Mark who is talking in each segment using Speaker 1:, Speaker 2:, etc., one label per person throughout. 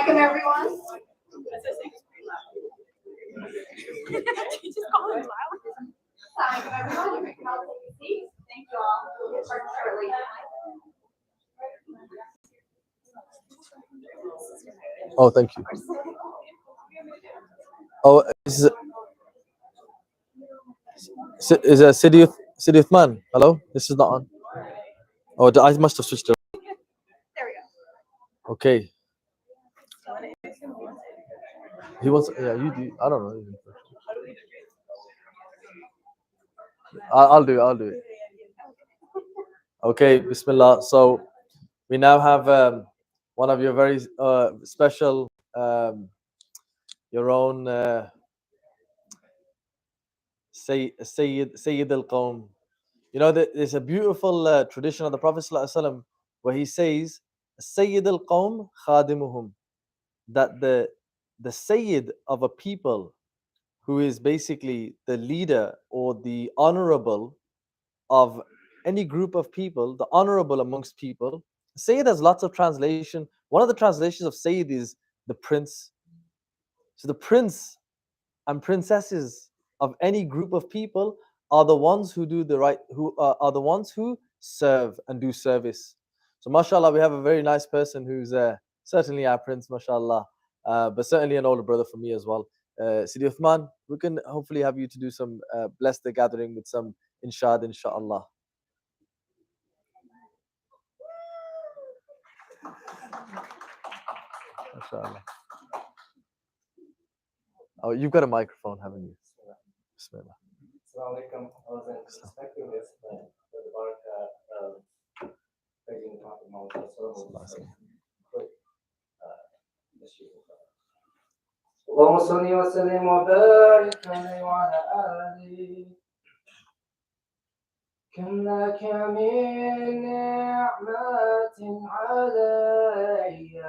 Speaker 1: Assalamualaikum, everyone.
Speaker 2: Just call him loud.
Speaker 1: Assalamualaikum, everyone. You can all take your seats. Thank you all. We'll get started shortly.
Speaker 3: Oh, thank you. Oh, is a Sidi Uthman? Hello, this is not on. Oh, I must have switched it.
Speaker 2: There we go.
Speaker 3: Okay. He wants. Yeah, you do. I don't know. I'll do it. I'll do it. Okay, Bismillah. So we now have one of your very special, your own Sayyid al-Qawm. You know, there's a beautiful tradition of the Prophet ﷺ where he says, Sayyid al-Qawm khadimuhum, that the Sayyid of a people, who is basically the leader or the honorable of any group of people, the honorable amongst people. Sayyid has lots of translation. One of the translations of Sayyid is the prince. So the prince and princesses of any group of people are the ones who do the right, who are the ones who serve and do service. So mashallah, we have a very nice person who's certainly our prince, mashallah, but certainly an older brother for me as well. Sidi Uthman, we can hopefully have you to do some bless the gathering with some inshad, inshallah. Mashallah. Oh, you've got a microphone, haven't you? Bismillah.
Speaker 4: Assalamu alaikum. I was expecting this, but for the barakah of praising the Prophet Muhammad quick issue. اللهم صل وسلم وبارك عليه وعلى آله. كم لك من نعمة علي،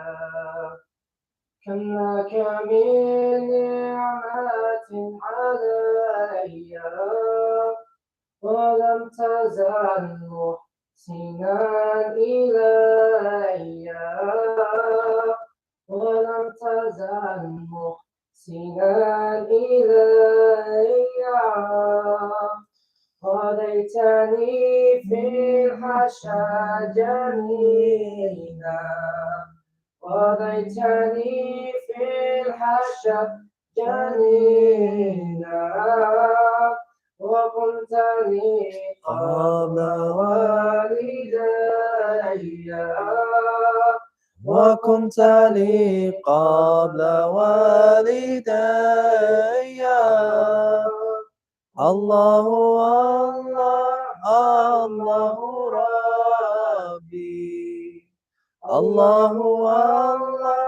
Speaker 4: كم لك من نعمة علي، ولم تزل محسنا إلي، ولم تزل محسنا إلي. قضيتني في الحشا جميلا، قضيتني في الحشا جميلا، وقلت لي قبل والدي، وكنت لي قبل والدي. الله الله الله ربي، الله الله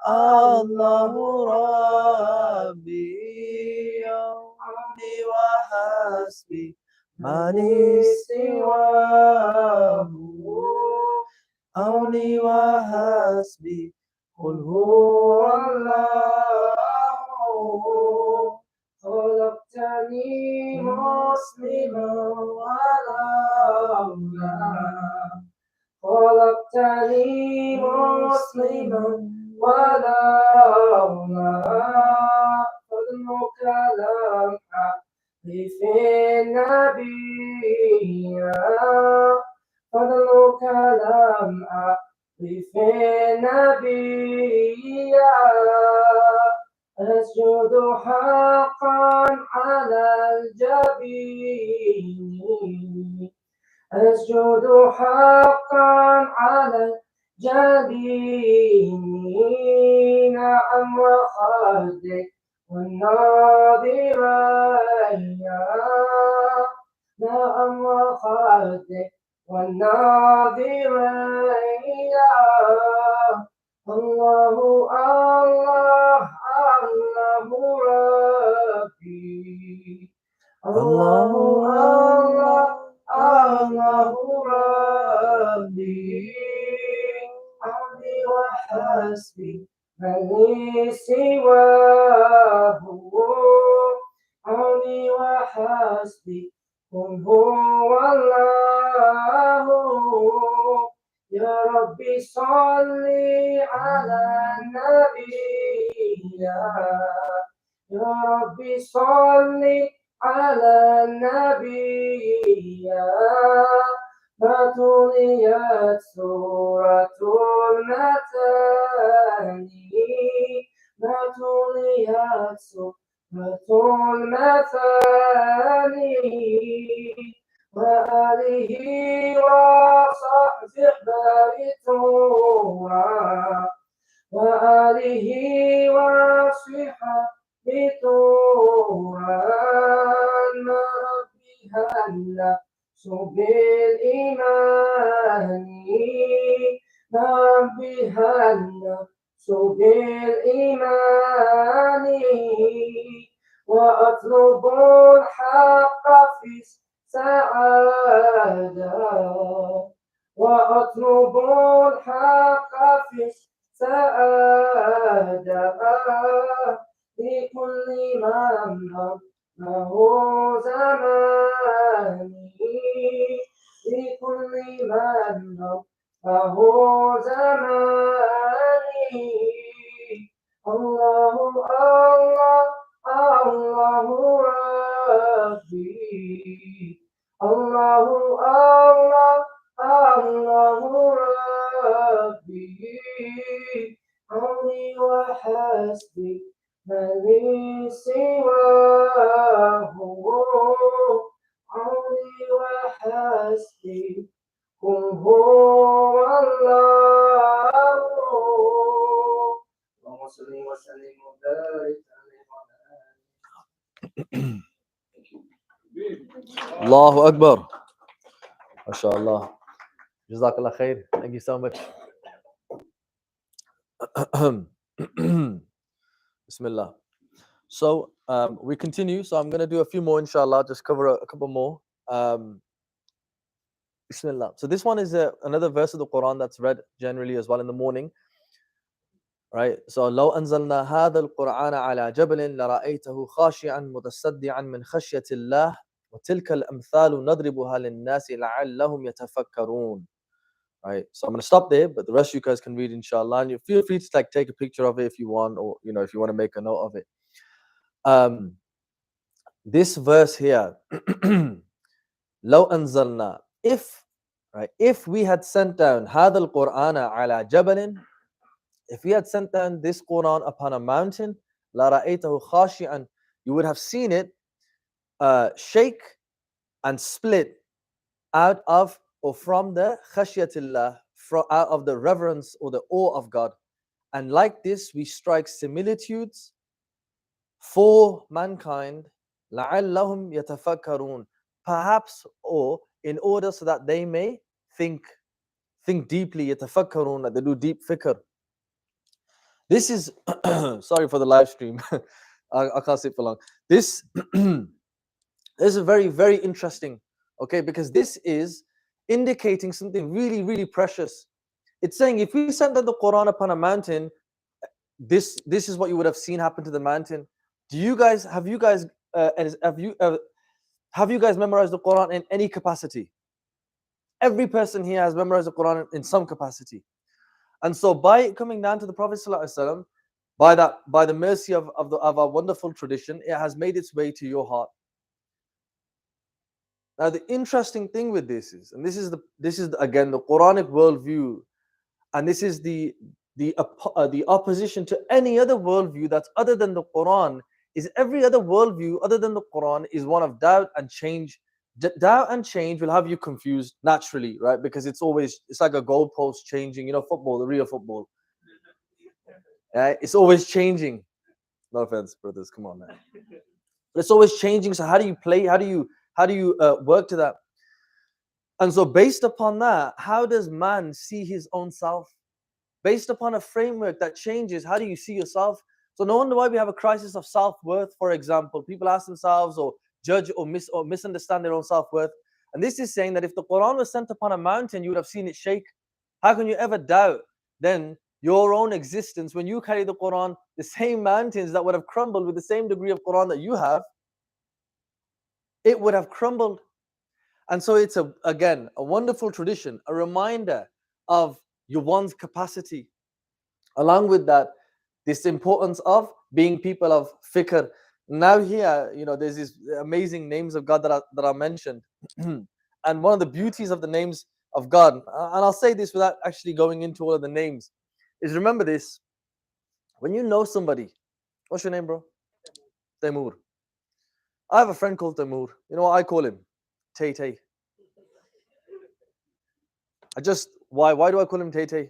Speaker 4: الله ربي، عوني وحسبي من سواه، عوني وحسبي قل هو الله. خلقتني مسلما ولولا، خلقتني مسلما ولولا، فضلك لم أعرف النبي، فضلك لم أعرف النبي. أسجد حقا على الجبين، أسجد حقا على الجبين، نعم وخدك والناظرين، نعم وخدك والناظرين. الله الله الله ربي، الله الله الله ربي، عبدي وحسبي من لي سواه، عوني وحسبي قل هو الله. يا ربي صل على النبي يا ربي صل على النبي ما تليت سورة المثاني ما تليت سورة المثاني وآله وصحبه بارتوها وآله وصحبه توراً بها النفس بالإيمان بها النفس بالإيمان وأطلب الحق في السعادة وأطلب الحق في السعادة لكل من له زماني لكل من له زماني الله الله الله ربي الله الله الله ربي عوني وحسبي ما لي سواه عوني وحسبي قل هو الله اللهم صل وسلم وبارك عليه وعلى
Speaker 3: Allahu Akbar. MashaAllah. Jazakallah khair. Thank you so much. Bismillah. So we continue. So I'm going to do a few more, inshallah. Just cover a couple more. Bismillah. So this one is another verse of the Quran that's read generally as well in the morning. Right. So لو أنزلنا هذا القرآن على جبل لرأيته خاشعا متصدعا من خشية الله وتلك الأمثال نضربها للناس لعلهم يتفكرون. Right. So I'm going to stop there, but the rest you guys can read, inshallah. And you feel free to like take a picture of it if you want, or if you want to make a note of it. This verse here, لو أنزلنا, if we had sent down هذا القرآن على جبل, if we had sent down this Quran upon a mountain, لرأيته خاشعا, you would have seen it shake and split out of or from the khashyatillah, out of the reverence or the awe of God. And like this, we strike similitudes for mankind, لعلهم يتفكرون, perhaps, or in order so that they may think deeply, يتفكرون, that they do deep fikr. This is, sorry for the live stream, I can't sit for long. This is very, very interesting, okay, because this is indicating something really, really precious. It's saying if we sent down the Quran upon a mountain, this is what you would have seen happen to the mountain. Have you guys memorized the Quran in any capacity? Every person here has memorized the Quran in some capacity. And so by it coming down to the Prophet ﷺ, by the mercy of our wonderful tradition, it has made its way to your heart. Now the interesting thing with this is, and this is again the Quranic worldview, and this is the opposition to any other worldview that's other than the Quran, is every other worldview other than the Quran is one of doubt and change. Doubt and change will have you confused naturally, right? Because it's like a goalpost changing, football, the real football. Right? It's always changing. No offense, brothers, come on, man. But it's always changing. So how do you play? How do you work to that? And so based upon that, how does man see his own self? Based upon a framework that changes, how do you see yourself? So no wonder why we have a crisis of self-worth, for example. People ask themselves or judge or misunderstand their own self-worth. And this is saying that if the Quran was sent upon a mountain, you would have seen it shake. How can you ever doubt then your own existence when you carry the Quran, the same mountains that would have crumbled with the same degree of Quran that you have, it would have crumbled. And so it's again a wonderful tradition, a reminder of your one's capacity. Along with that, this importance of being people of fikr. Now here, there's these amazing names of God that are mentioned. And one of the beauties of the names of God, and I'll say this without actually going into all of the names, is remember this. When you know somebody, what's your name, bro? Taimur. I have a friend called Taimur. You know what I call him? Tay Tay. Why do I call him Tay Tay?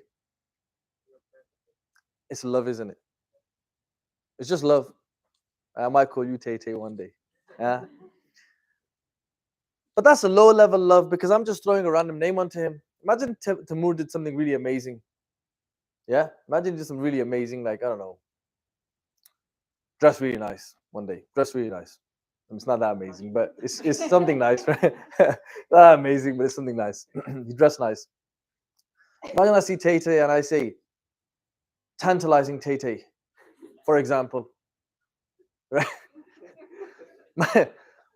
Speaker 3: It's love, isn't it? It's just love. I might call you Tay Tay one day. Yeah. But that's a low level love because I'm just throwing a random name onto him. Imagine Taimur did something really amazing. Yeah? Imagine just some really amazing, like, I don't know, dress really nice one day. Dress really nice. It's not that amazing, but it's something nice, right? Not amazing, but it's something nice. You dress nice. Imagine I see Tay Tay and I say, tantalizing Tay Tay, for example. Right?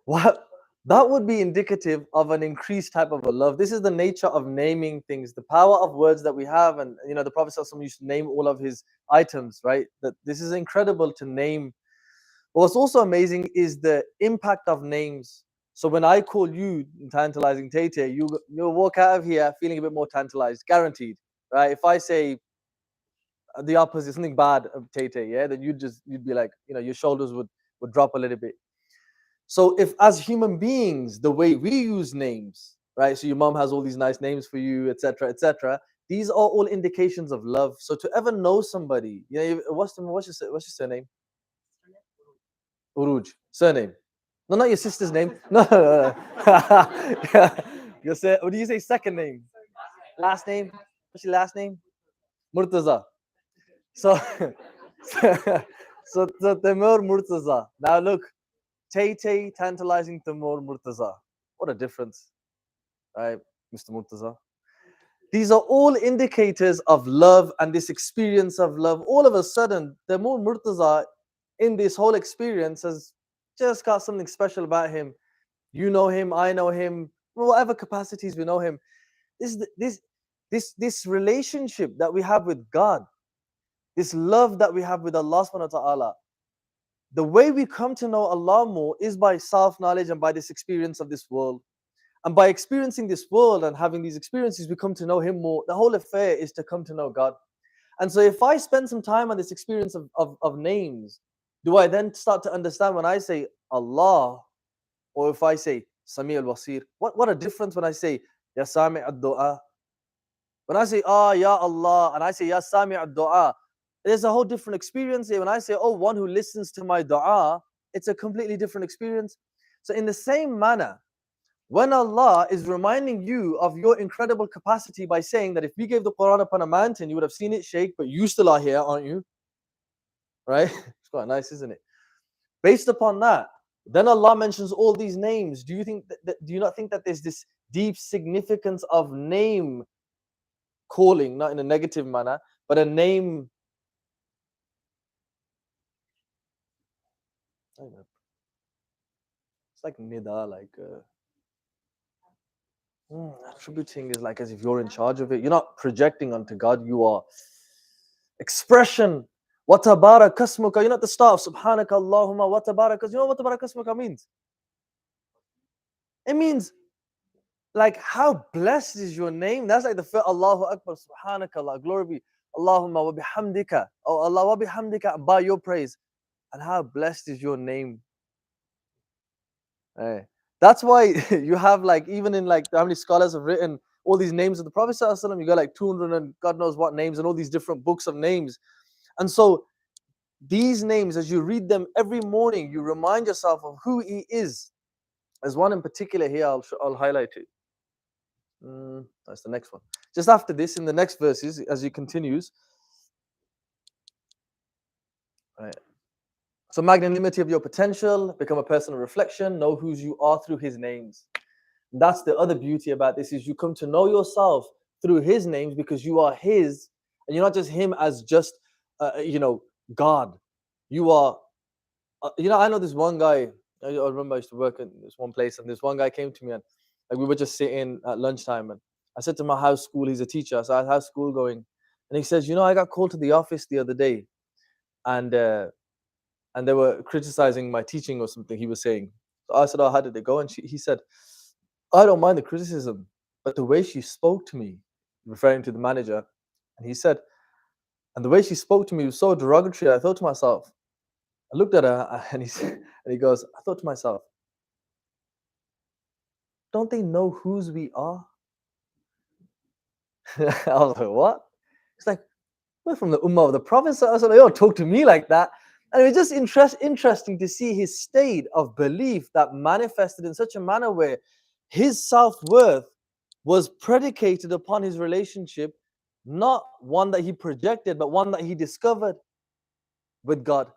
Speaker 3: What? That would be indicative of an increased type of a love. This is the nature of naming things, the power of words that we have. And the Prophet ﷺ used to name all of his items, right? That this is incredible to name. But what's also amazing is the impact of names. So when I call you tantalizing Tay Tay, you'll walk out of here feeling a bit more tantalized, guaranteed, right? If I say the opposite, something bad of Tay Tay, yeah, then you'd be like, your shoulders would drop a little bit. So if as human beings, the way we use names, right? So your mom has all these nice names for you, etc., etc. These are all indications of love. So to ever know somebody, what's your surname? Uruj. Surname. No, not your sister's name. No. What do you say? Second name. Last name. What's your last name? Murtaza. So, so Taimur Murtaza. Now look, Tay Tay tantalizing Taimur Murtaza. What a difference, right, Mr. Murtaza? These are all indicators of love and this experience of love. All of a sudden, Taimur Murtaza in this whole experience has just got something special about him. You know him, I know him, whatever capacities we know him. This relationship that we have with God, this love that we have with Allah subhanahu wa ta'ala, the way we come to know Allah more is by self-knowledge and by this experience of this world. And by experiencing this world and having these experiences, we come to know Him more. The whole affair is to come to know God. And so if I spend some time on this experience of names, do I then start to understand when I say Allah, or if I say Sami al-Basir? What a difference when I say Ya Sami ad-Du'a. When I say Ya Allah, and I say Ya Sami ad-Du'a, there's a whole different experience here. When I say, oh, one who listens to my dua, it's a completely different experience. So in the same manner, when Allah is reminding you of your incredible capacity by saying that if we gave the Quran upon a mountain, you would have seen it shake, but you still are here, aren't you? Right? It's quite nice, isn't it? Based upon that, then Allah mentions all these names. Do you not think that there's this deep significance of name calling, not in a negative manner, but a name? It's like nida, like attributing is like as if you're in charge of it. You're not projecting onto God. You are expression. Wa tabarak asmuka. You're not at the start of Subhanaka Allahumma wa tabarak. You know what tabarak asmuka means? It means like how blessed is your name. That's like the Allahu Akbar, Subhanaka Allah, glory be Allahumma wa bihamdika. Oh Allah wa bihamdika, by your praise. And how blessed is your name. Hey. That's why you have like, even in like how many scholars have written all these names of the Prophet ﷺ, you got like 200 and God knows what names and all these different books of names. And so these names, as you read them every morning, you remind yourself of who He is. There's one in particular here, I'll highlight it. That's the next one. Just after this, in the next verses, as he continues. Right. So magnanimity of your potential, become a person of reflection, know who you are through His names. That's the other beauty about this, is you come to know yourself through His names because you are His, and you're not just Him as just God. You are I know this one guy. I remember I used to work in this one place, and this one guy came to me, and like we were just sitting at lunchtime, and I said to him, how's school? He's a teacher. So how's school going? And he says, I got called to the office the other day, and they were criticizing my teaching or something, he was saying. So I said, oh, how did it go? And he said, I don't mind the criticism, but the way she spoke to me, referring to the manager, and he said, and the way she spoke to me was so derogatory, I thought to myself, I looked at her and he goes, I thought to myself, don't they know whose we are? I was like, what? It's like, we're from the Ummah of the Prophet. So I was like, don't talk to me like that. And it was just interesting to see his state of belief that manifested in such a manner where his self-worth was predicated upon his relationship, not one that he projected, but one that he discovered with God.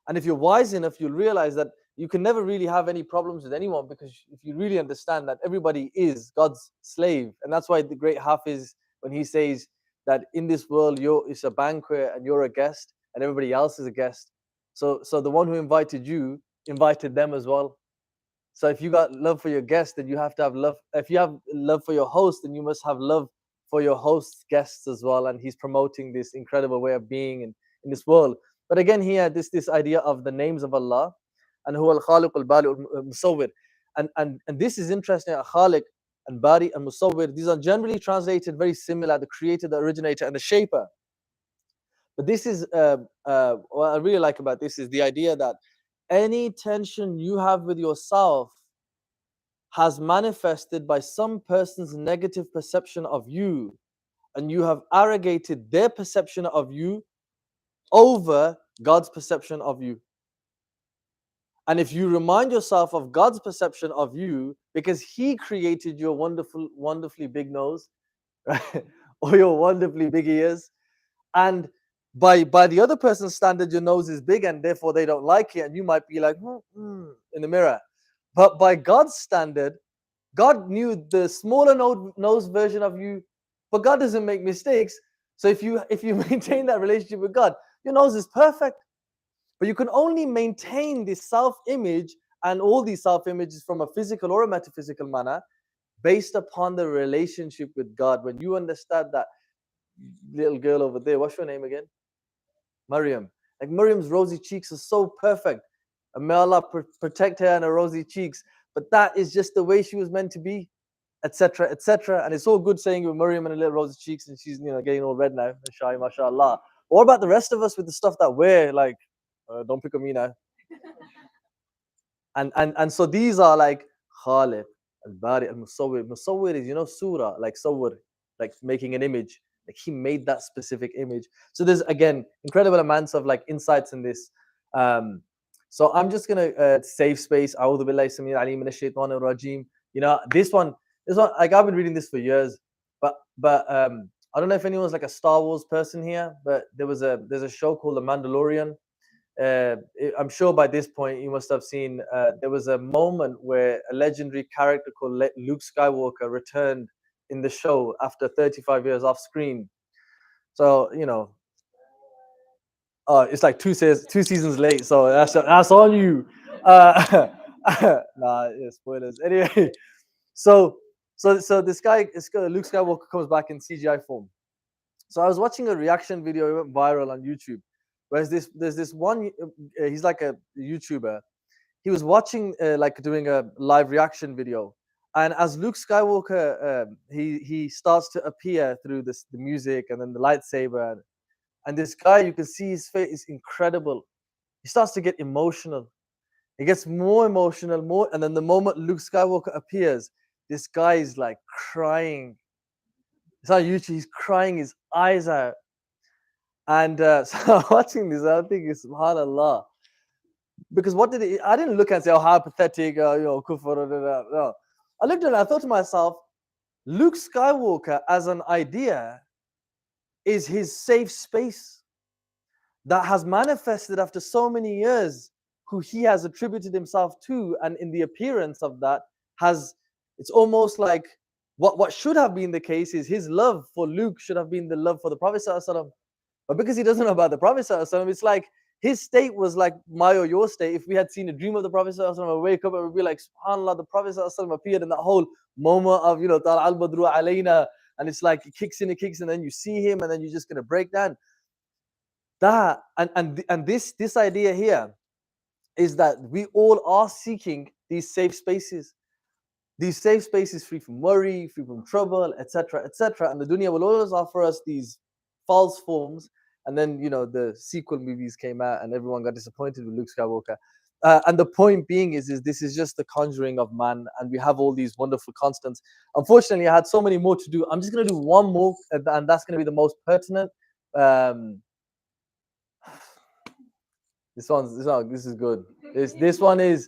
Speaker 3: And if you're wise enough, you'll realize that you can never really have any problems with anyone, because if you really understand that everybody is God's slave. And that's why the great Hafiz, when he says that in this world, it's a banquet and you're a guest and everybody else is a guest. So the one who invited you invited them as well. So if you got love for your guest, then you have to have love. If you have love for your host, then you must have love for your host's guests as well. And he's promoting this incredible way of being in this world. But again, he had this idea of the names of Allah, and huwa al-khaliq al-bari al-musawwir. And this is interesting. Khaliq and Bari and Musawwir, these are generally translated very similar: the creator, the originator, and the shaper. But this is what I really like about this is the idea that any tension you have with yourself has manifested by some person's negative perception of you, and you have arrogated their perception of you over God's perception of you. And if you remind yourself of God's perception of you, because He created your wonderfully big nose, right? Or your wonderfully big ears, and by the other person's standard, your nose is big and therefore they don't like it, and you might be like, in the mirror. But by God's standard, God knew the smaller nose version of you, but God doesn't make mistakes. So if you maintain that relationship with God, your nose is perfect. But you can only maintain this self-image and all these self-images from a physical or a metaphysical manner based upon the relationship with God. When you understand that little girl over there, what's your name again? Maryam. Like Maryam's rosy cheeks are so perfect. And may Allah protect her and her rosy cheeks. But that is just the way she was meant to be, etc., etc. And it's all good saying with Maryam and her little rosy cheeks, and she's getting all red now. Mashallah. What about the rest of us with the stuff that we're like? Don't pick on me now. And so these are like Khaliq, Al-Bari, Al-Musawwir. Musawwir is, surah, like sawwir, like making an image. Like He made that specific image. So there's, again, incredible amounts of like insights in this. So I'm just gonna save space. A'udhu billahi samii alim minash shaitanir rajim. This one, like I've been reading this for years, but I don't know if anyone's like a Star Wars person here, but there's a show called The Mandalorian. I'm sure by this point you must have seen there was a moment where a legendary character called Luke Skywalker returned in the show after 35 years off screen. So it's like two seasons late, so that's on you. Nah, yeah, spoilers. Anyway, so this guy, Luke Skywalker, comes back in CGI form. So I was watching a reaction video, it went viral on YouTube. Whereas there's this one, he's like a YouTuber. He was watching, like doing a live reaction video. And as Luke Skywalker, he starts to appear through the music and then the lightsaber. And this guy, you can see his face is incredible. He starts to get emotional. He gets more emotional, and then the moment Luke Skywalker appears, this guy is like crying. It's on YouTube, he's crying his eyes out. And so I'm watching this, I think it's subhanAllah. Because I didn't look and say, oh, how pathetic, kufr, no. I looked at it and I thought to myself, Luke Skywalker as an idea is his safe space that has manifested after so many years, who he has attributed himself to, and in the appearance of that it's almost like what should have been the case is his love for Luke should have been the love for the Prophet ﷺ. But because he doesn't know about the Prophet ﷺ, it's like his state was like my or your state. If we had seen a dream of the Prophet ﷺ, we wake up and we'd be like, SubhanAllah, the Prophet ﷺ appeared in that whole moment of, Tal al Badru alayna, and it's like it kicks in, and then you see him, and then you're just gonna break down. That and this idea here is that we all are seeking these safe spaces. These safe spaces free from worry, free from trouble, etc., etc. And the dunya will always offer us these false forms. And then, the sequel movies came out and everyone got disappointed with Luke Skywalker. And the point being is this is just the conjuring of man, and we have all these wonderful constants. Unfortunately, I had so many more to do. I'm just going to do one more, and that's going to be the most pertinent. This is good. This one is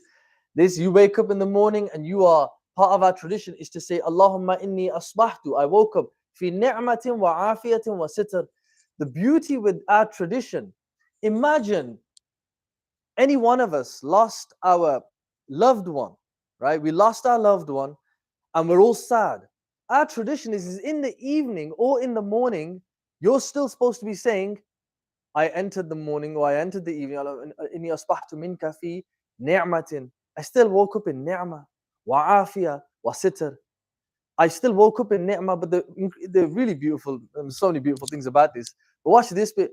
Speaker 3: this. You wake up in the morning and you are part of our tradition is to say, Allahumma inni asbahtu. I woke up fi ni'matin wa afiyatin wa sitr. The beauty with our tradition. Imagine any one of us lost our loved one, right? We lost our loved one and we're all sad. Our tradition is in the evening or in the morning, you're still supposed to be saying, I entered the morning or I entered the evening. Inni asbahtu minka fi ni'matin. I still woke up in ni'mah, wa afiya, wa sitr. I still woke up in ni'mah, but the really beautiful, so many beautiful things about this. But watch this bit.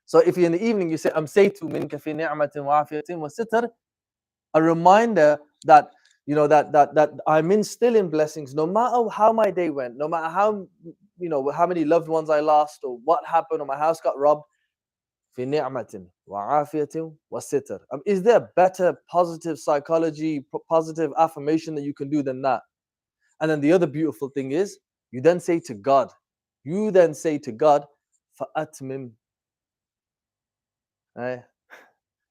Speaker 3: So if in the evening you say, amsaytu minka fi ni'matin wa afiyatin wa sitr, a reminder that that I'm still in blessings, no matter how my day went, no matter how how many loved ones I lost or what happened or my house got robbed. Fi ni'matin wa afiyatin wa sitr. Is there a better positive psychology, positive affirmation that you can do than that? And then the other beautiful thing is, you then say to God, fa'atmim. Right?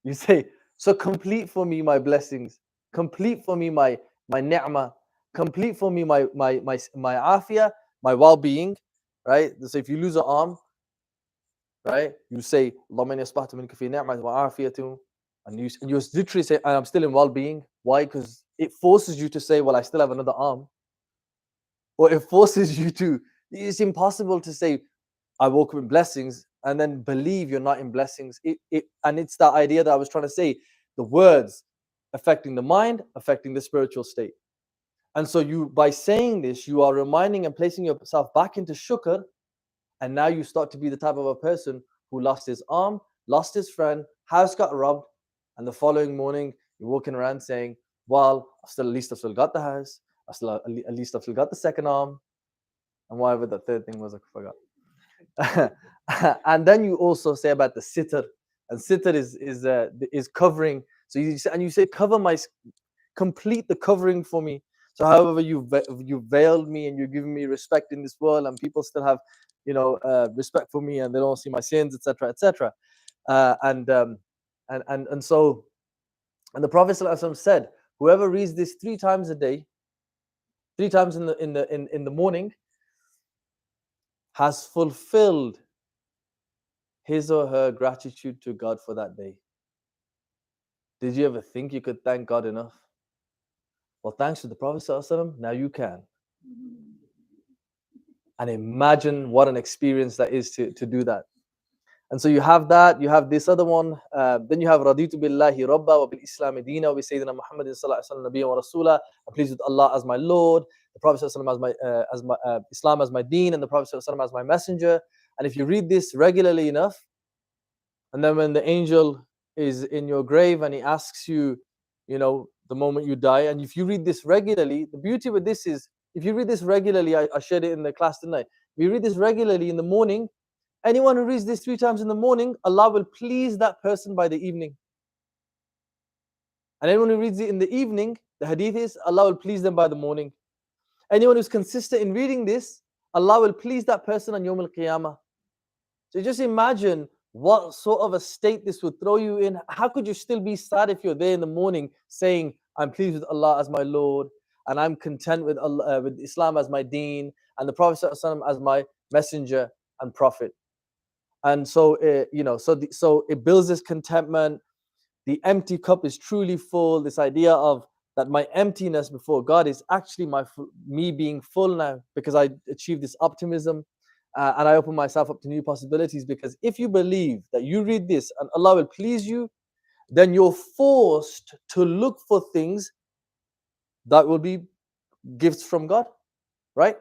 Speaker 3: You say, so complete for me my blessings, complete for me my ni'mah, complete for me my afiyah, my well-being, right? So if you lose an arm, right, you say, Allahumma inni asbahtu minka fi ni'matin wa afiyatin, and you literally say, I'm still in well-being. Why? Because it forces you to say, well, I still have another arm. Or it forces you to, it's impossible to say, I woke up in blessings and then believe you're not in blessings. And it's that idea that I was trying to say, the words affecting the mind, affecting the spiritual state. And so by saying this, you are reminding and placing yourself back into shukr. And now you start to be the type of a person who lost his arm, lost his friend, house got robbed. And the following morning, you're walking around saying, well, at least I've still got the house. At least I've still got the second arm. And whatever the third thing was, I forgot. And then you also say about the sitr, and sitr is covering. So you say, complete the covering for me. So however you veiled me and you're giving me respect in this world, and people still have respect for me and they don't see my sins, etc., etc. And the Prophet ﷺ said, whoever reads this 3 times a day, 3 times in the morning, has fulfilled his or her gratitude to God for that day. Did you ever think you could thank God enough? Well, thanks to the Prophet ﷺ, now you can. And imagine what an experience that is to do that. And so you have that, you have this other one, then you have Raditu billahi rabba wa bil islami deena wa bi sayyidina Muhammadin sallallahu alaihi wasallam nabiyyan wa rasula. I'm pleased with Allah as my Lord, the Prophet sallallahu as my Islam as my deen, and the Prophet sallallahu as my messenger. And if you read this regularly enough, and then when the angel is in your grave and he asks you, the moment you die, and if you read this regularly, the beauty with this is, if you read this regularly, I shared it in the class tonight. If you read this regularly in the morning, anyone who reads this 3 times in the morning, Allah will please that person by the evening. And anyone who reads it in the evening, the hadith is, Allah will please them by the morning. Anyone who's consistent in reading this, Allah will please that person on Yawm al-Qiyamah. So just imagine what sort of a state this would throw you in. How could you still be sad if you're there in the morning saying, I'm pleased with Allah as my Lord, and I'm content with Allah, with Islam as my deen, and the Prophet ﷺ as my messenger and prophet. And so, so it builds this contentment. The empty cup is truly full. This idea of that my emptiness before God is actually me being full now, because I achieved this optimism. and I open myself up to new possibilities, because if you believe that you read this and Allah will please you, then you're forced to look for things that will be gifts from God, right?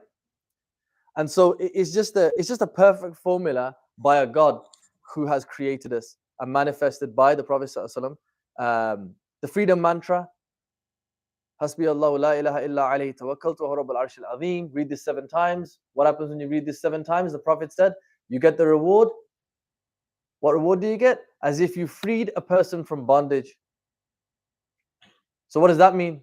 Speaker 3: And so it's just a perfect formula by a God who has created us and manifested by the Prophet ﷺ. The freedom mantra, Hasbi Allah la ilaha illa alayhi tawakkaltu wa rabbul arshil azim. Read this 7 times. What happens when you read this 7 times? The Prophet said, you get the reward. What reward do you get? As if you freed a person from bondage. So what does that mean?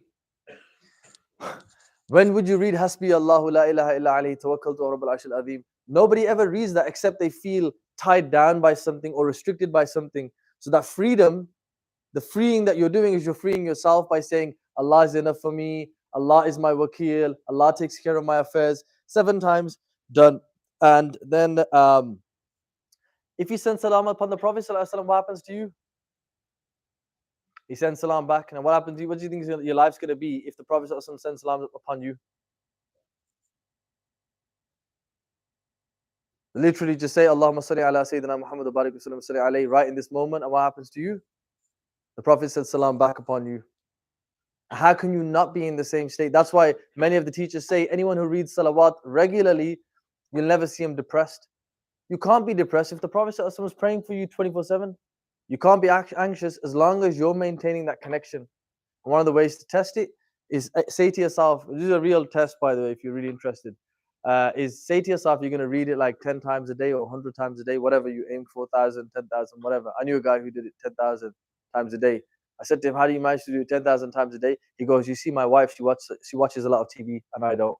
Speaker 3: When would you read Hasbi Allahu la ilaha illa alayhi tawakkaltu wa rabbul arshil azim? Nobody ever reads that except they feel tied down by something or restricted by something. So that freedom, the freeing that you're doing, is you're freeing yourself by saying, Allah is enough for me, Allah is my wakil, Allah takes care of my affairs. 7 times, done. And then if you send salam upon the Prophet ﷺ, what happens to you? He sends salam back. And what happens to you? What do you think your life's going to be if the Prophet ﷺ sends salam upon you? Literally just say, Allahumma salli ala Sayyidina Muhammad wa barik wa sallam salli alayhi, right in this moment. And what happens to you? The Prophet said salam back upon you. How can you not be in the same state? That's why many of the teachers say anyone who reads salawat regularly, you'll never see him depressed. You can't be depressed if the Prophet ﷺ was praying for you 24/7. You can't be anxious as long as you're maintaining that connection. And one of the ways to test it is say to yourself, this is a real test, by the way, if you're really interested, is say to yourself, you're going to read it like 10 times a day or 100 times a day, whatever you aim for, 1,000, 10,000, whatever. I knew a guy who did it 10,000 times a day. I said to him, how do you manage to do it 10,000 times a day? He goes, you see, my wife, she watches a lot of TV and I don't.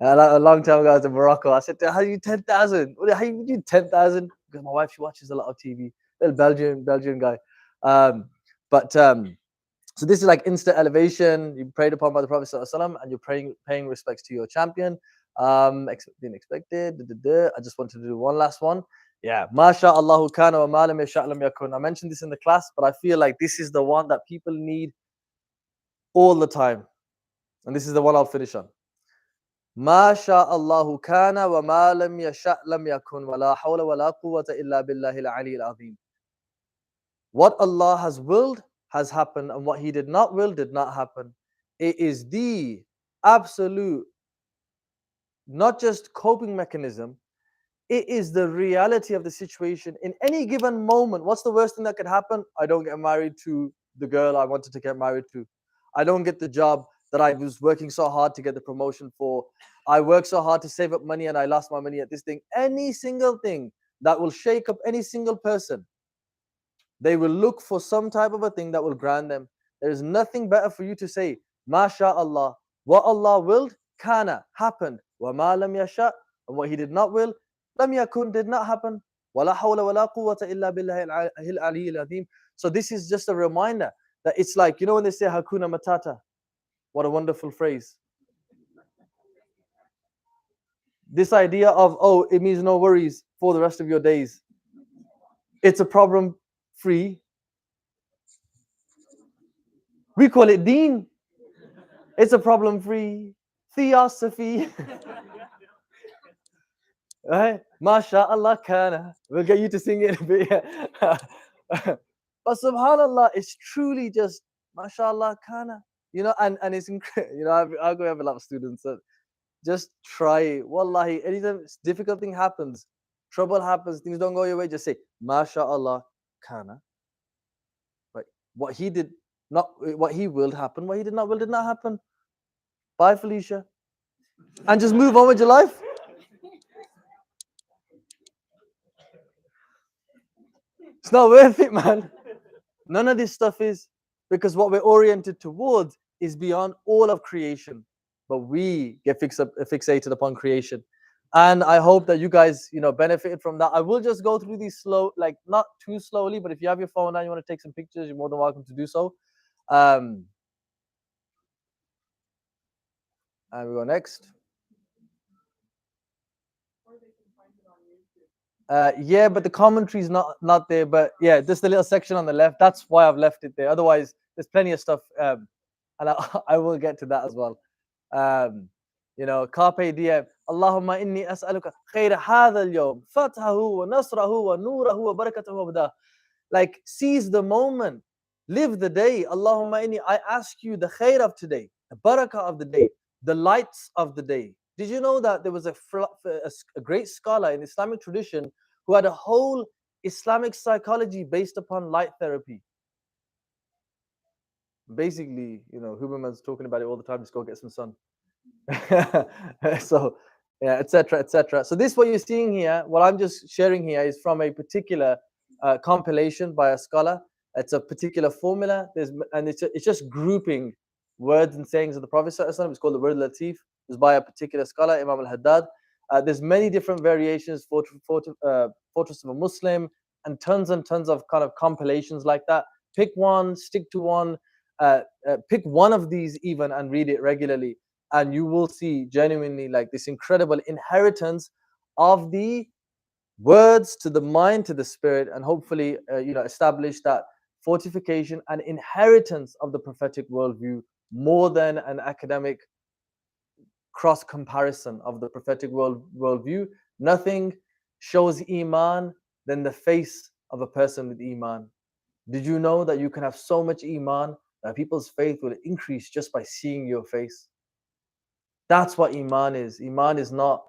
Speaker 3: And a long time ago, I was in Morocco. I said, how do you 10,000? How do you do 10,000? Because my wife, she watches a lot of TV. Little Belgian guy. So this is like instant elevation. You prayed upon by the Prophet ﷺ, and you're paying respects to your champion. Being expected. I just wanted to do one last one. Yeah. Masha Allahu kana wa ma lam yasha' lam yakun. I mentioned this in the class, but I feel like this is the one that people need all the time. And this is the one I'll finish on. Masha Allahu kana wa ma lam yasha' lam yakun wa la hawla wa la quwwata illa billahi al-ali al-azim. What Allah has willed has happened, and what He did not will did not happen. It is the absolute, not just coping mechanism, it is the reality of the situation. In any given moment, what's the worst thing that could happen? I don't get married to the girl I wanted to get married to. I don't get the job that I was working so hard to get the promotion for. I worked so hard to save up money and I lost my money at this thing. Any single thing that will shake up any single person, they will look for some type of a thing that will grant them. There is nothing better for you to say, Masha Allah. What Allah willed, kana, happened. Wa ma lam yasha, and what He did not will, lam yakun, did not happen. Wa la hawla wa la quwwata illa billahi al-ali al-azim. So this is just a reminder that it's like, you know when they say Hakuna Matata? What a wonderful phrase. This idea of, oh, it means no worries for the rest of your days. It's a problem free. We call it deen. It's a problem free theosophy. Right? MashaAllah kana. We'll get you to sing it. But subhanallah, it's truly just MashaAllah kana. You know, and it's incredible. You know, I go have a lot of students that just try it. Wallahi, anytime difficult thing happens, trouble happens, things don't go your way, just say MashaAllah kana. Right? What He did not, what He willed happen, what He did not will did not happen. Bye, Felicia. And just move on with your life. It's not worth it, man. None of this stuff is, because what we're oriented towards is beyond all of creation. But we get fixated upon creation. And I hope that you guys, you know, benefited from that. I will just go through these slow, like not too slowly, but if you have your phone and you want to take some pictures, you're more than welcome to do so. And we go next. Yeah, but the commentary is not there. But yeah, just the little section on the left. That's why I've left it there. Otherwise, there's plenty of stuff, and I will get to that as well. You know, carpe diem. Allahumma inni as'aluka khayra hadha al-yawm, fathahu wa nasrahu wa nurahu wa barakatuhu wa badah. Like, seize the moment, live the day. Allahumma inni, I ask you the khair of today, the barakah of the day, the lights of the day. Did you know that there was a great scholar in Islamic tradition who had a whole Islamic psychology based upon light therapy? Basically, you know, Huberman's talking about it all the time. Just go get some sun. So, yeah, etc., etc. So this, what you're seeing here, what I'm just sharing here, is from a particular compilation by a scholar. It's a particular formula. It's just grouping words and sayings of the Prophet ﷺ. It's called the Word Latif. It's by a particular scholar, Imam al-Haddad. There's many different variations, Fortress of a Muslim, and tons of kind of compilations like that. Pick one, stick to one. Pick one of these even and read it regularly, and you will see genuinely like this incredible inheritance of the words to the mind, to the spirit, and hopefully establish that fortification and inheritance of the prophetic worldview more than an academic cross comparison of the prophetic worldview. Nothing shows iman than the face of a person with iman. Did you know that you can have so much iman that people's faith will increase just by seeing your face? That's what iman is. Iman is not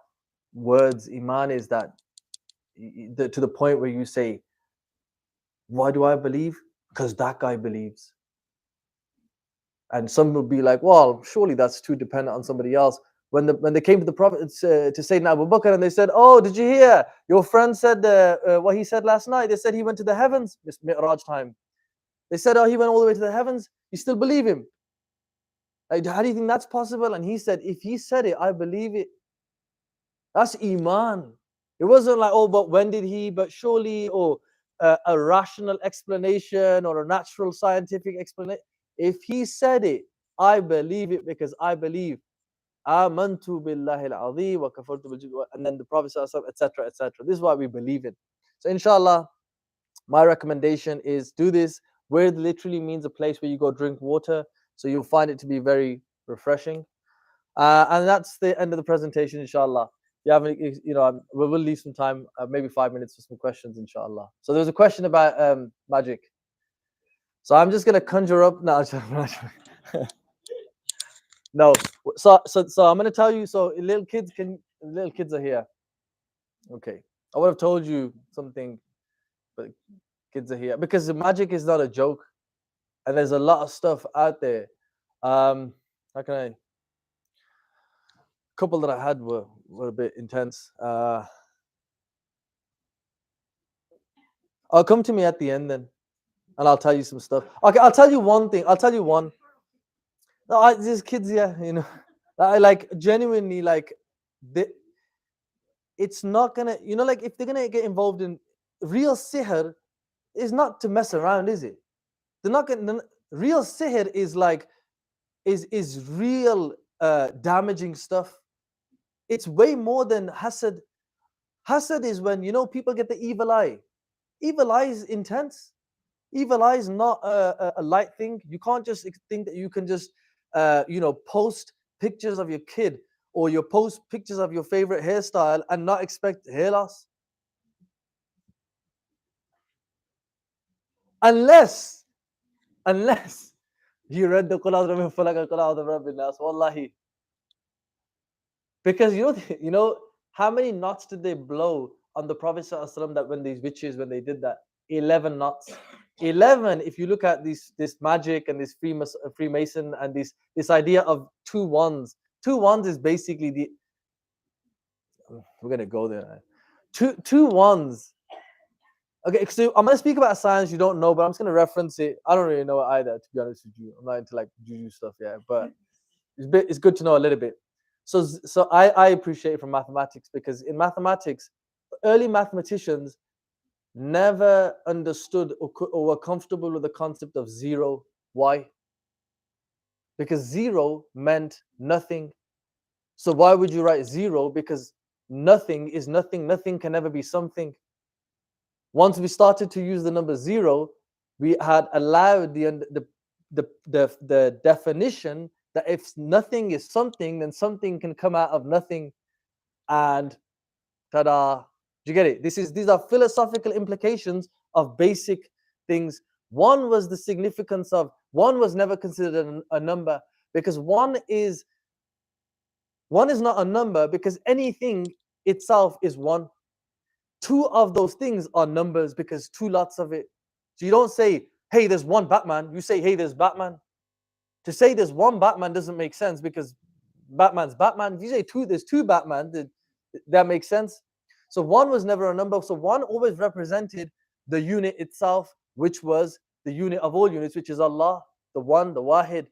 Speaker 3: words. Iman is that to the point where you say, why do I believe? Because that guy believes. And some will be like, well, surely that's too dependent on somebody else. When they came to the Prophet to Sayyidina Abu Bakr, and they said, oh, did you hear? Your friend said what he said last night. They said he went to the heavens. It's Mi'raj time. They said, oh, he went all the way to the heavens. You still believe him? Like, how do you think that's possible? And he said, if he said it, I believe it. That's iman. It wasn't like, oh, but when did he? But surely, or a rational explanation or a natural scientific explanation. If he said it, I believe it because I believe. Amantu billahi al-azim wa kafartu bil, and then the Prophet etc., etc. This is what we believe in. So inshallah, my recommendation is do this. Where literally means a place where you go drink water. So you'll find it to be very refreshing. And that's the end of the presentation, inshallah. You have any, we will leave some time, maybe 5 minutes for some questions, inshallah. So there was a question about magic. So I'm just gonna conjure up now. No, so I'm gonna tell you. So little kids are here. Okay, I would have told you something, but kids are here because the magic is not a joke, and there's a lot of stuff out there. How can I? Couple that I had were a bit intense. I'll come to me at the end then, and I'll tell you some stuff. Okay, I'll tell you one thing. I'll tell you one. No, these kids, yeah, I like genuinely like. It's not gonna, like if they're gonna get involved in real sihr, is not to mess around, is it? They're not gonna. Real sihr is like, is real damaging stuff. It's way more than hasad. Hasad is when people get the evil eye. Evil eye is intense. Evil eye is not a light thing. You can't just think that you can just post pictures of your kid or you post pictures of your favorite hairstyle and not expect hair loss. Unless you read the Qul A'udhu bi Falaq and Qul A'udhu bi Rabbin Nas, wallahi. Because how many knots did they blow on the Prophet ﷺ that when these witches, when they did that? 11 knots. 11, if you look at this magic and this Freemason and this idea of two wands. Two wands is basically we're going to go there. Two wands. Okay, so I'm going to speak about science you don't know, but I'm just going to reference it. I don't really know it either, to be honest with you. I'm not into like juju stuff, yeah, but it's good to know a little bit. So I appreciate it from mathematics, because in mathematics, early mathematicians never understood or were comfortable with the concept of zero. Why? Because zero meant nothing. So why would you write zero? Because nothing is nothing. Nothing can never be something. Once we started to use the number zero, we had allowed the definition that if nothing is something, then something can come out of nothing, and ta-da. Do you get it? These are philosophical implications of basic things. One was the significance of one was never considered a number, because one is not a number, because anything itself is one. Two of those things are numbers, because two lots of it. So you don't say, hey, there's one Batman. You say, hey, there's Batman. To say there's one Batman doesn't make sense, because Batman's Batman. If you say there's two Batman, that makes sense. So one was never a number. So one always represented the unit itself, which was the unit of all units, which is Allah, the one, the Wahid.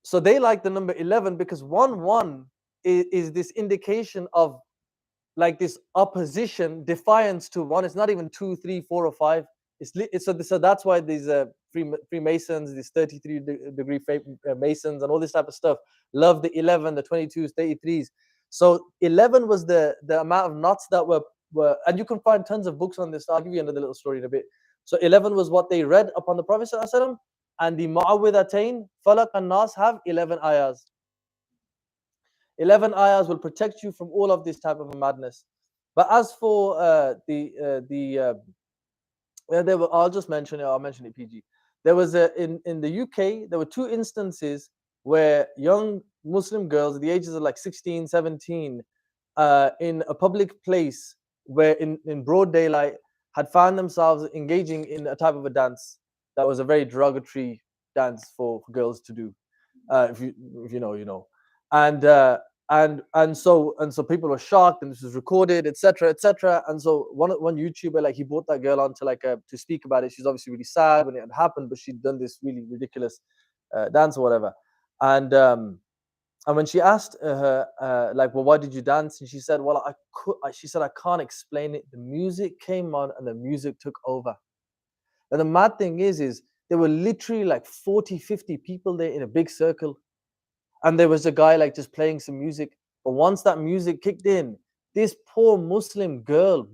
Speaker 3: So they like the number 11 because 1 is this indication of like this opposition, defiance to one. It's not even 2, 3, 4, or 5. So that's why these Freemasons, these 33-degree Masons, and all this type of stuff love the 11, the 22s, 33s. So 11 was the amount of knots that were, and you can find tons of books on this. I'll give you another little story in a bit. So 11 was what they read upon the Prophet ﷺ, and the Mu'awwidhatayn, Falaq and Nas, have 11 ayahs. 11 ayahs will protect you from all of this type of a madness. But as for I'll just mention it. I'll mention it PG. There was in the UK, there were 2 instances where young Muslim girls at the ages of like 16, 17, in a public place, where in broad daylight, had found themselves engaging in a type of a dance that was a very derogatory dance for girls to do. If you know, you know. And so people were shocked, and this was recorded, etc., etc. And so one YouTuber, like, he brought that girl on to to speak about it. She's obviously really sad when it had happened, but she'd done this really ridiculous dance or whatever. And when she asked her like, well, why did you dance? And she said, well, she said, I can't explain it. The music came on and the music took over. And the mad thing is there were literally like 40, 50 people there in a big circle. And there was a guy like just playing some music. But once that music kicked in, this poor Muslim girl,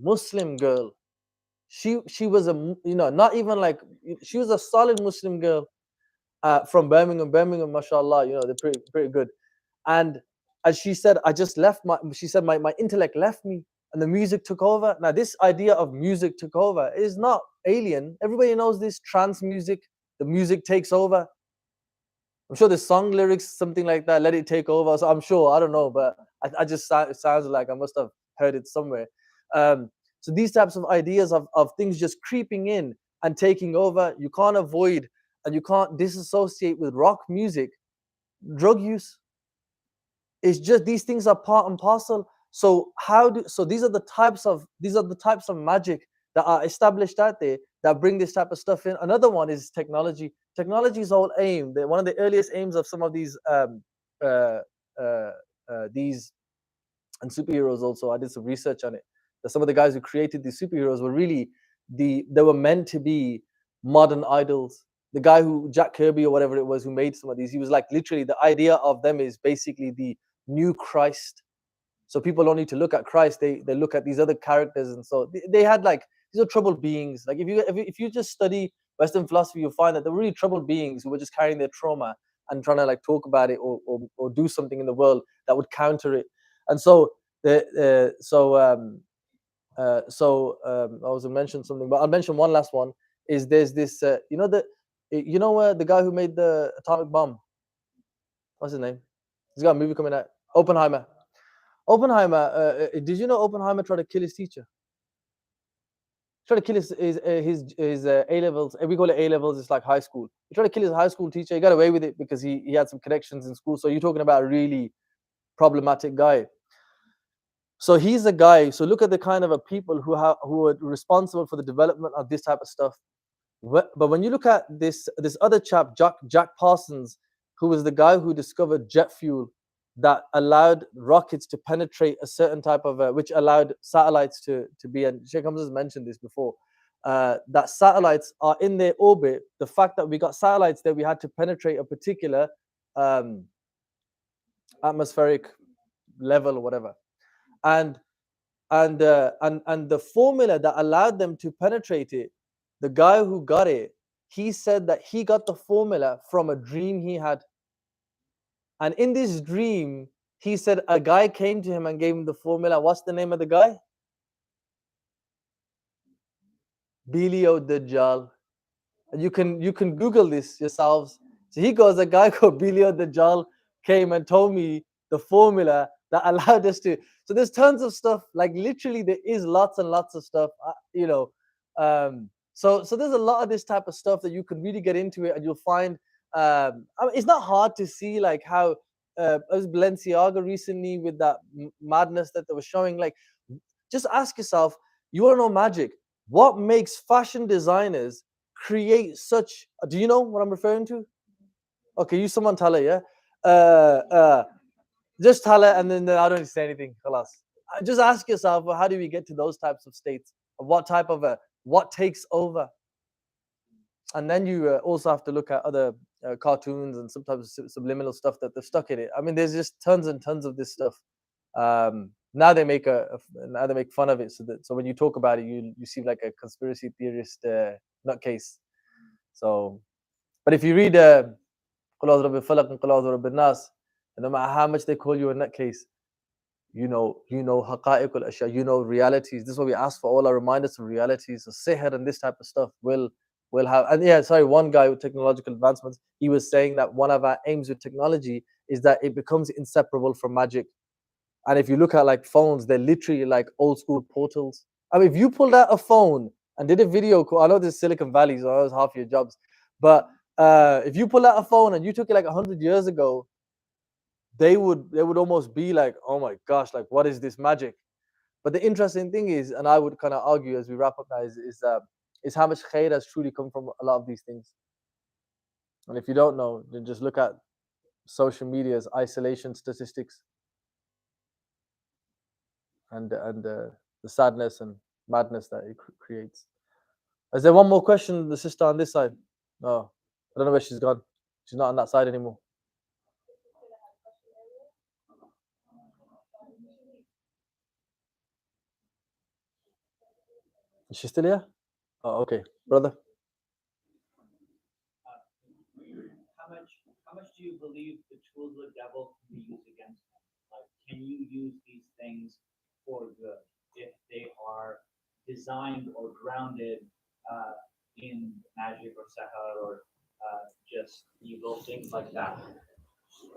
Speaker 3: she was not even like, she was a solid Muslim girl from Birmingham, mashallah, they're pretty good. And as she said, she said, my intellect left me and the music took over. Now, this idea of music took over is not alien. Everybody knows this trance music, the music takes over. I'm sure the song lyrics, something like that, let it take over. So I'm sure, I don't know, but I just, it sounds like I must have heard it somewhere. So these types of ideas of things just creeping in and taking over, you can't avoid and you can't disassociate with rock music, drug use. It's just, these things are part and parcel. So these are the types of magic that are established out there that bring this type of stuff in. Another one is technology. Technology's whole aim, one of the earliest aims of some of these and superheroes also, I did some research on it, that some of the guys who created these superheroes were really they were meant to be modern idols. The guy Jack Kirby or whatever it was, who made some of these, he was like, literally, the idea of them is basically the new Christ. So people don't need to look at Christ, they look at these other characters. And so they had like, these are troubled beings. Like if you just study Western philosophy, you'll find that they're really troubled beings who were just carrying their trauma and trying to like talk about it or do something in the world that would counter it. And so I was gonna mention something, but I'll mention one last one. Is there's this the guy who made the atomic bomb? What's his name? He's got a movie coming out. Oppenheimer. Did you know Oppenheimer tried to kill his teacher? Tried to kill his A levels. We call it A levels. It's like high school. He tried to kill his high school teacher. He got away with it because he had some connections in school. So you're talking about a really problematic guy. So he's a guy. So look at the kind of a people who are responsible for the development of this type of stuff. But when you look at this other chap, Jack Parsons, who was the guy who discovered jet fuel that allowed rockets to penetrate a certain type of, which allowed satellites to be, and Sheikh Hamza has mentioned this before, that satellites are in their orbit. The fact that we got satellites there, we had to penetrate a particular atmospheric level or whatever. And the formula that allowed them to penetrate it, the guy who got it, he said that he got the formula from a dream he had. And in this dream, he said a guy came to him and gave him the formula. What's the name of the guy? Bilio Dajjal. And you can Google this yourselves. So he goes, a guy called Bilio Dajjal came and told me the formula that allowed us to. So there's tons of stuff. Like literally, there is lots and lots of stuff. So there's a lot of this type of stuff that you can really get into it, and you'll find. I mean, it's not hard to see like how as Balenciaga recently with that madness that they were showing. Like, just ask yourself, you want to know magic? What makes fashion designers create such? Do you know what I'm referring to? Okay, you someone tell it, yeah. Just tell it, and then I don't need to say anything. Khalas. Just ask yourself, well, how do we get to those types of states? What type of what takes over? And then you also have to look at other cartoons and sometimes subliminal stuff that they've stuck in it. I mean, there's just tons and tons of this stuff. Now they make now they make fun of it, so when you talk about it, you seem like a conspiracy theorist nutcase. So, but if you read قُلْ أَعُوذُ بِرَبِّ الْفَلَقِ and قُلْ أَعُوذُ بِرَبِّ النَّاسِ, and no matter how much they call you a nutcase, you know haqa'iq al-ashya, you know realities. This is what we ask for, all our reminders of realities. So sihr and this type of stuff will have. And yeah, sorry, one guy with technological advancements, he was saying that one of our aims with technology is that it becomes inseparable from magic. And if you look at like phones, they're literally like old school portals. I mean, if you pulled out a phone and did a video call, I know this is Silicon Valley, so that was half your jobs. But if you pull out a phone and you took it like 100 years ago, they would almost be like, oh my gosh, like what is this magic? But the interesting thing is, and I would kind of argue as we wrap up now, is how much khair has truly come from a lot of these things. And if you don't know, then just look at social media's isolation statistics and the sadness and madness that it creates. Is there one more question? The sister on this side? No, I don't know where she's gone. She's not on that side anymore. Is she still here? Oh, okay, brother.
Speaker 5: How much do you believe the tools of the devil can be used against them? Like, can you use these things for good if they are designed or grounded in magic or sahar or just evil things like that?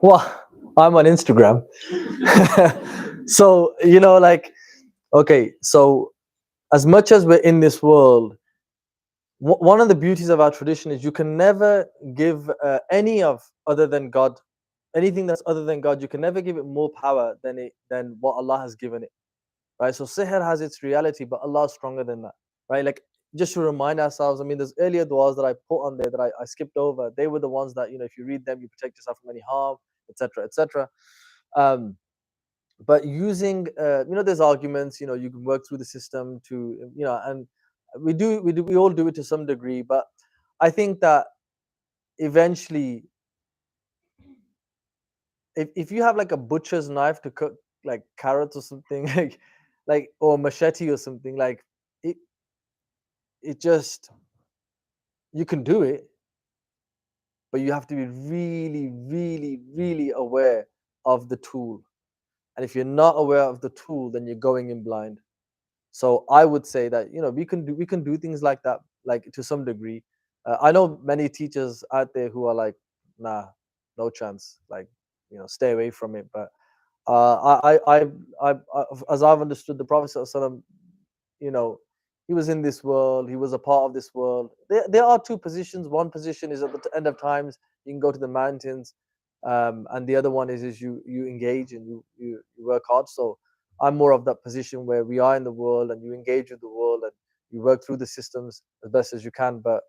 Speaker 3: Well, I'm on Instagram. So, like, okay, so as much as we're in this world, one of the beauties of our tradition is you can never give any of other than God, anything that's other than God, you can never give it more power than what Allah has given it, right? So sihr has its reality, but Allah is stronger than that, right? Like, just to remind ourselves, I mean, there's earlier du'as that I put on there that I skipped over. They were the ones that, if you read them, you protect yourself from any harm, etc., etc. But using, there's arguments, you can work through the system to, and we all do it to some degree. But I think that eventually, if you have like a butcher's knife to cut like carrots or something, like or machete or something, like it just, you can do it, but you have to be really, really, really aware of the tool. And if you're not aware of the tool, then you're going in blind. So I would say that we can do things like that, like to some degree. I know many teachers out there who are like, nah, no chance, like stay away from it. But I as I've understood the Prophet ﷺ, he was in this world, he was a part of this world. There are two positions. One position is at the end of times, you can go to the mountains, and the other one is you engage and you work hard. So I'm more of that position where we are in the world and you engage with the world and you work through the systems as best as you can. But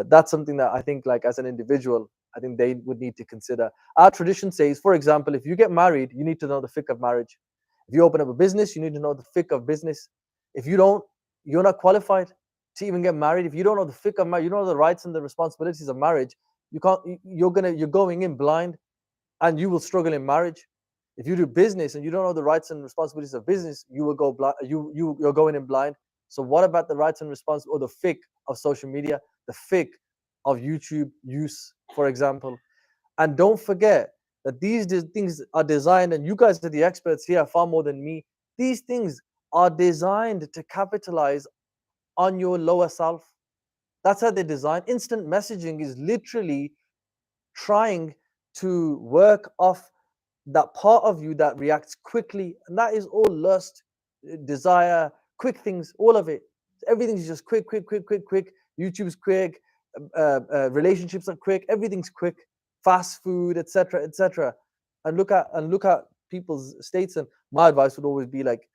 Speaker 3: that's something that I think, like, as an individual, I think they would need to consider. Our tradition says, for example, if you get married, you need to know the fiqh of marriage. If you open up a business, you need to know the fiqh of business. If you don't, you're not qualified to even get married. If you don't know the fiqh of marriage, you don't know the rights and the responsibilities of marriage, you can't. You're going in blind, and you will struggle in marriage. If you do business and you don't know the rights and responsibilities of business, you will go blind. You're going in blind. So what about the rights and responsibilities, or the fiqh of social media, the fiqh of YouTube use, for example? And don't forget, that these things are designed, and you guys are the experts here far more than me. These things are designed to capitalize on your lower self. That's how they're designed. Instant messaging is literally trying to work off that part of you that reacts quickly, and that is all lust, desire, quick things, all of it. Everything's just quick, quick, quick, quick, quick. YouTube's quick, relationships are quick, everything's quick, fast food, etc., etc. And look at people's states. And my advice would always be like,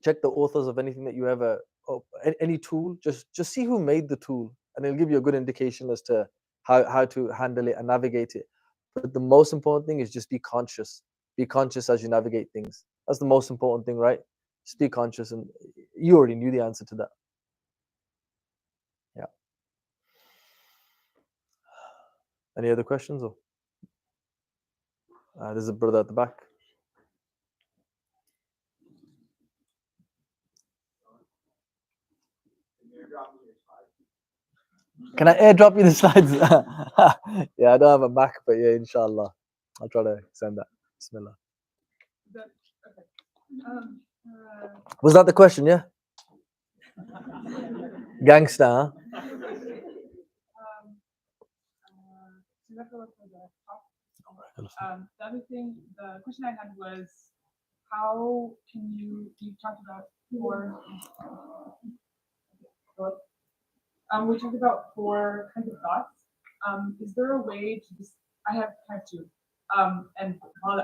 Speaker 3: check the authors of anything that you ever, any tool. Just see who made the tool, and it'll give you a good indication as to how to handle it and navigate it. But the most important thing is just be conscious. Be conscious as you navigate things. That's the most important thing, right? Just be conscious, and you already knew the answer to that. Yeah. Any other questions? Or there's a brother at the back. Can I airdrop you the slides? Yeah, I don't have a Mac, but yeah, inshallah, I'll try to send that. Bismillah. Was that the question? Yeah. Gangster, huh?
Speaker 6: The other thing, the question I had was, how can you talked about four, we talked about four kinds of thoughts. Is there a way to just, I have two, and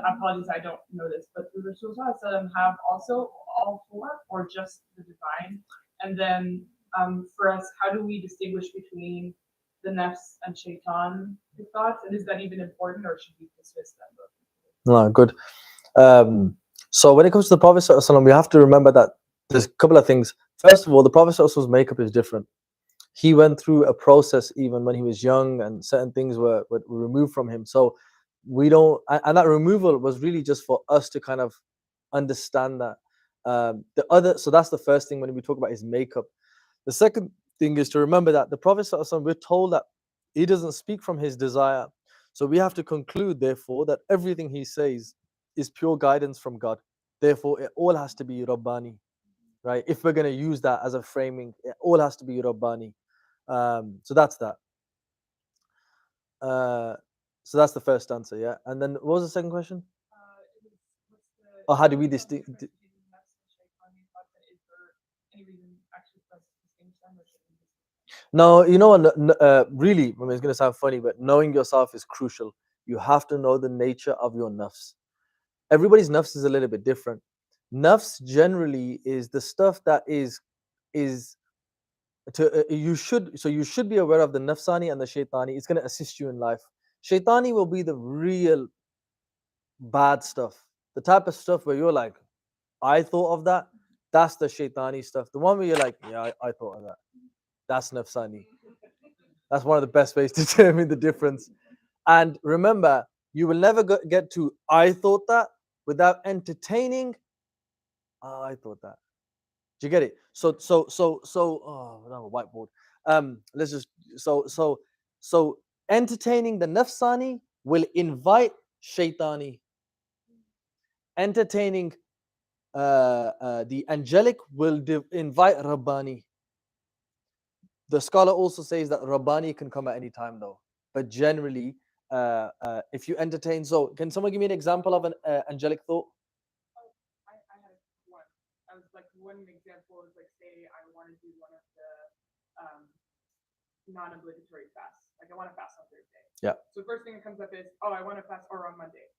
Speaker 6: apologies, I don't know this, but the Rasul have also all four, or just the divine? And then for us, how do we distinguish between the nafs and shaitan thoughts, and is that even important, or should we dismiss them both?
Speaker 3: No, good. So when it comes to the Prophet ﷺ, we have to remember that there's a couple of things. First of all, the Prophet ﷺ's makeup is different. He went through a process even when he was young, and certain things were removed from him. So we don't, and that removal was really just for us to kind of understand that. So that's the first thing when we talk about his makeup. The second thing is to remember that the Prophet ﷺ, we're told that he doesn't speak from his desire. So we have to conclude, therefore, that everything he says is pure guidance from God. Therefore, it all has to be Rabbani, right? If we're going to use that as a framing, it all has to be Rabbani. So that's that. So that's the first answer, yeah. And then what was the second question? How do we distinguish? No, you know what? Really, I mean, it's going to sound funny, but knowing yourself is crucial. You have to know the nature of your nafs. Everybody's nafs is a little bit different. Nafs generally is the stuff that is to you should be aware of the nafsani and the shaitani. It's going to assist you in life. Shaitani will be the real bad stuff, the type of stuff where you're like, I thought of that. That's the shaitani stuff. The one where you're like, yeah, I thought of that. That's nafsani. That's one of the best ways to determine the difference. And remember, you will never get to I thought that without entertaining. Oh, I thought that. Do you get it? So oh, I don't have a whiteboard. Let's just so entertaining the nafsani will invite shaitani. Entertaining the angelic will invite Rabbani. The scholar also says that Rabbani can come at any time though. But generally, if you entertain, so can someone give me an example of an angelic thought?
Speaker 6: I had one. I was like, one example is like, say I want to do one of the non-obligatory fasts. Like I want to fast on Thursday.
Speaker 3: Yeah.
Speaker 6: So the first thing that comes up is, oh, I want to fast or on Monday.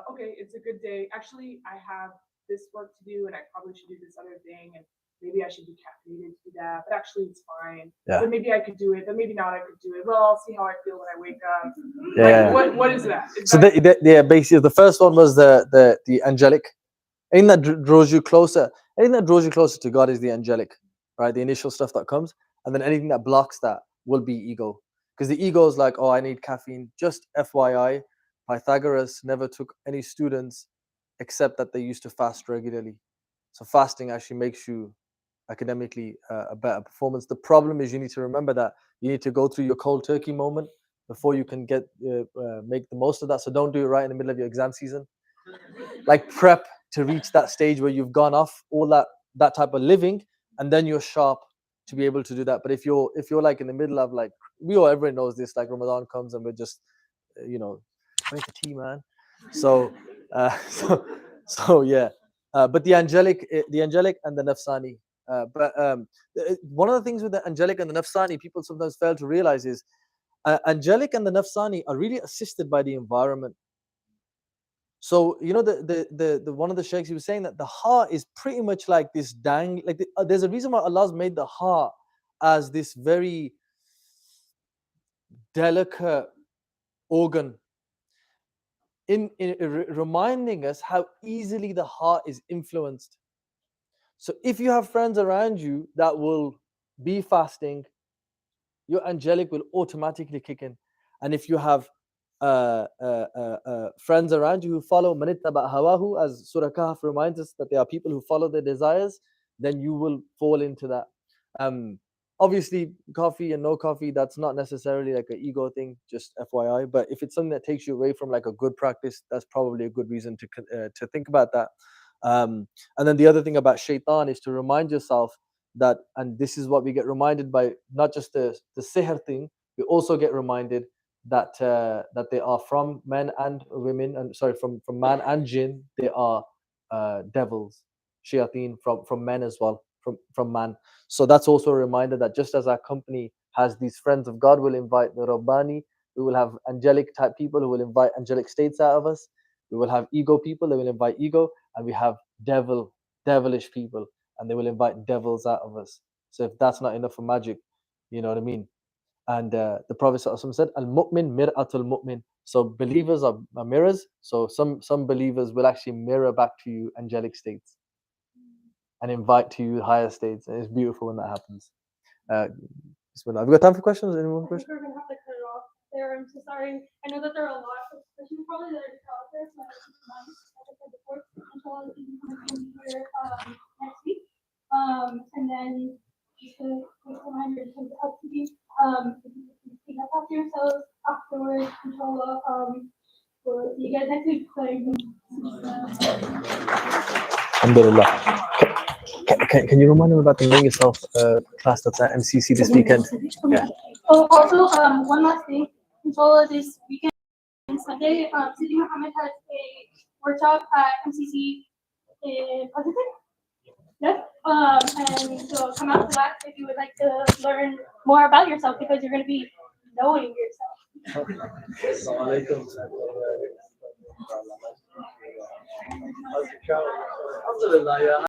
Speaker 6: Okay, it's a good day. Actually, I have this work to do, and I probably should do this other thing, and maybe I should be caffeinated to do that. But actually, it's fine.
Speaker 3: Yeah.
Speaker 6: But maybe I could do it. But maybe not. I could do it. Well, I'll see how I feel when I wake up.
Speaker 3: Yeah.
Speaker 6: Like, what is that?
Speaker 3: So basically the first one was the angelic. Anything that draws you closer, to God is the angelic, right? The initial stuff that comes, and then anything that blocks that will be ego, because the ego is like, oh, I need caffeine. Just FYI, Pythagoras never took any students except that they used to fast regularly. So fasting actually makes you academically a better performance. The problem is you need to remember that you need to go through your cold turkey moment before you can get make the most of that. So don't do it right in the middle of your exam season. Like prep to reach that stage where you've gone off all that type of living, and then you're sharp to be able to do that. But if you're like in the middle of like everyone knows this, like Ramadan comes and we're just where's the tea, man? So so yeah. But the angelic and the nafsani. One of the things with the angelic and the nafsani people sometimes fail to realize is angelic and the nafsani are really assisted by the environment. So the one of the sheikhs, he was saying that the heart is pretty much like this there's a reason why Allah's made the heart as this very delicate organ in reminding us how easily the heart is influenced. So if you have friends around you that will be fasting, your angelic will automatically kick in. And if you have friends around you who follow manittaba hawahu, as Surah Kahf reminds us that there are people who follow their desires, then you will fall into that. Obviously, coffee and no coffee, that's not necessarily like an ego thing, just FYI. But if it's something that takes you away from like a good practice, that's probably a good reason to think about that. And then the other thing about shaitan is to remind yourself that, and this is what we get reminded by, not just the sihr thing, we also get reminded that they are from men and women, and sorry, from man and jinn, they are devils, shayateen from men as well, from man. So that's also a reminder that just as our company has these friends of God, will invite the Rabbani, we will have angelic type people who will invite angelic states out of us. We will have ego people that will invite ego, and we have devilish people, and they will invite devils out of us. So if that's not enough for magic, you know what I mean? And the Prophet ﷺ said, "Al-mu'min mir'atul mu'min." So believers are mirrors. So some believers will actually mirror back to you angelic states and invite to you higher states. And it's beautiful when that happens. Bismillah. Have we got time for questions? Anyone
Speaker 2: I think
Speaker 3: question?
Speaker 2: we're gonna have to cut it off there. I'm so sorry. I know that there are a lot of questions probably that are just out there, so I keep in mind, like I said before, inshallah, you can come in here next week. And then just a quick reminder in terms of housekeeping, if you can clean up after yourselves afterwards, inshallah, we'll see you guys next week. So you
Speaker 3: Alhamdulillah. Can you remind them about the Know Yourself class that's at MCC this weekend? Yeah.
Speaker 2: Oh, also, one last thing. Inshallah, this weekend, Sunday, Sidi Mohammed has a workshop at MCC in Positive. Yes. And so come out to that if you would like to learn more about yourself, because you're going to be knowing yourself.
Speaker 3: Alhamdulillah, yeah.